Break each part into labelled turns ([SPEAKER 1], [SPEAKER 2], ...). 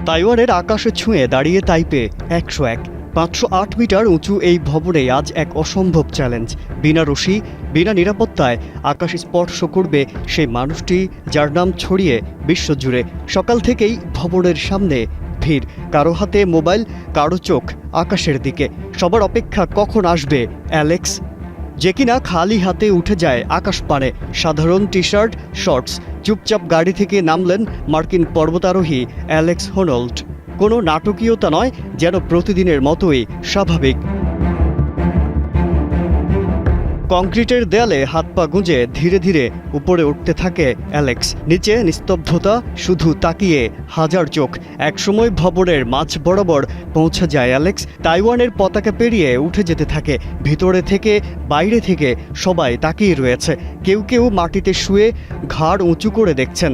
[SPEAKER 1] তাইওয়ানের আকাশে ছুঁয়ে দাঁড়িয়ে তাইপে 101 508 মিটার উঁচু এই ভবনে আজ এক অসম্ভব চ্যালেঞ্জ। বিনা রশি, বিনা নিরাপত্তায় আকাশ স্পর্শ করবে সেই মানুষটি যার নাম ছড়িয়ে বিশ্বজুড়ে। সকাল থেকেই ভবনের সামনে ভিড়, কারো হাতে মোবাইল, কারো চোখ আকাশের দিকে। সবার অপেক্ষা কখন আসবে অ্যালেক্স, যে কিনা খালি হাতে উঠে যায় আকাশ পানে। সাধারণ টি শার্ট, শর্টস, চুপচাপ গাড়ি থেকে নামলেন মার্কিন পর্বতারোহী অ্যালেক্স হোনল্ট। কোনো নাটকীয়তা নয়, যেন প্রতিদিনের মতোই স্বাভাবিক। কংক্রিটের দেয়ালে হাত পা গুঁজে ধীরে ধীরে উপরে উঠতে থাকে অ্যালেক্স। নিচে নিস্তব্ধতা, শুধু তাকিয়ে হাজার চোখ। একসময় ভবনের মাঝ বরাবর পৌঁছে যায় অ্যালেক্স। তাইওয়ানের পতাকা পেরিয়ে উঠে যেতে থাকে। ভিতরে থেকে বাইরে থেকে সবাই তাকিয়ে রয়েছে। কেউ কেউ মাটিতে শুয়ে ঘাড় উঁচু করে দেখছেন।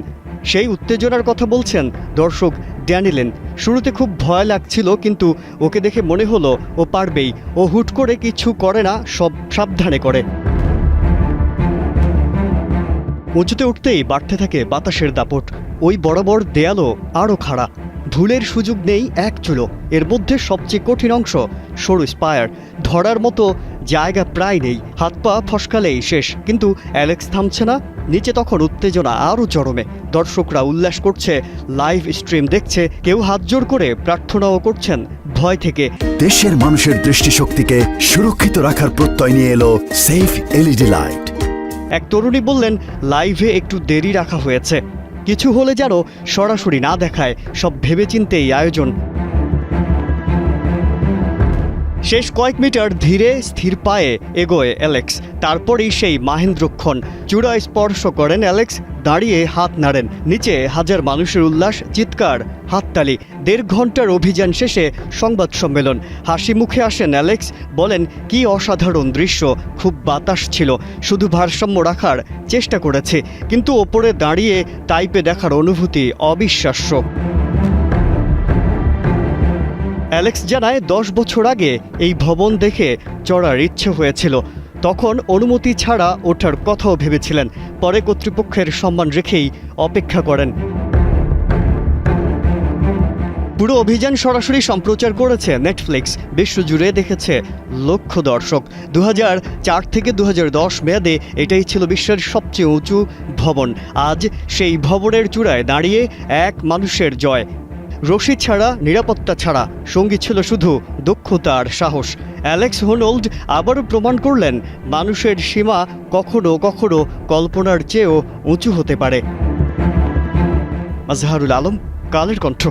[SPEAKER 1] সেই উত্তেজনার কথা বলছেন দর্শক ড্যানিলেন। শুরুতে খুব ভয় লাগছিল, কিন্তু ওকে দেখে মনে হলো ও পারবেই। ও হুট করে কিছু করে না, সব সাবধানে করে। উঁচুতে উঠতেই বাড়তে থাকে বাতাসের দাপট। ওই বরাবর দেয়ালও আরও খাড়া, ভুলের সুযোগ নেই এক চুলো। এর মধ্যে সবচেয়ে কঠিন অংশ সরু স্পায়ার, ধরার মতো জায়গা প্রায় নেই। হাত পা ফসকালেই শেষ। কিন্তু অ্যালেক্স থামছে না। নিচে তখন উত্তেজনা আরও চরমে। দর্শকরা উল্লাস করছে, লাইভ স্ট্রিম দেখছে, কেউ হাত জোর করে প্রার্থনাও করছেন ভয় থেকে।
[SPEAKER 2] দেশের মানুষের দৃষ্টিশক্তিকে সুরক্ষিত রাখার প্রত্যয় নিয়ে এলো সেফ এলইডি লাইট।
[SPEAKER 1] এক তরুণী বললেন, লাইভে একটু দেরি রাখা হয়েছে, কিছু হলে যেন সরাসরি না দেখায়। সব ভেবেচিন্তেই আয়োজন। শেষ কয়েক মিটার ধীরে স্থির পায়ে এগোয় অ্যালেক্স। তারপরেই সেই মাহেন্দ্রক্ষণ। চূড়ায় স্পর্শ করেন অ্যালেক্স, দাঁড়িয়ে হাত নাড়েন। নিচে হাজার মানুষের উল্লাস, চিৎকার, হাততালি। 1.5 ঘন্টার অভিযান শেষে সংবাদ সম্মেলন। হাসি মুখে আসেন অ্যালেক্স, বলেন, কি অসাধারণ দৃশ্য। খুব বাতাস ছিল, শুধু ভারসাম্য রাখার চেষ্টা করেছে। কিন্তু ওপরে দাঁড়িয়ে তাইপে দেখার অনুভূতি অবিশ্বাস্য। অ্যালেক্স জানায়, 10 বছর আগে এই ভবন দেখে চড়ার ইচ্ছে হয়েছিল। তখন অনুমতি ছাড়া ওঠার কথাও ভেবেছিলেন। পরে কর্তৃপক্ষের সম্মান রেখেই অপেক্ষা করেন। পুরো অভিযান সরাসরি সম্প্রচার করেছে নেটফ্লিক্স। বিশ্বজুড়ে দেখেছে লক্ষ দর্শক। 2004 থেকে 2010 মেয়াদে এটাই ছিল বিশ্বের সবচেয়ে উঁচু ভবন। আজ সেই ভবনের চূড়ায় দাঁড়িয়ে এক মানুষের জয়। রশি ছাড়া, নিরাপত্তা ছাড়া, সঙ্গী ছিল শুধু দক্ষতা আর সাহস। অ্যালেক্স হোনল্ট আবারও প্রমাণ করলেন, মানুষের সীমা কখনো কখনো কল্পনার চেয়েও উঁচু হতে পারে। মাজহারুল আলম, কালের কণ্ঠ।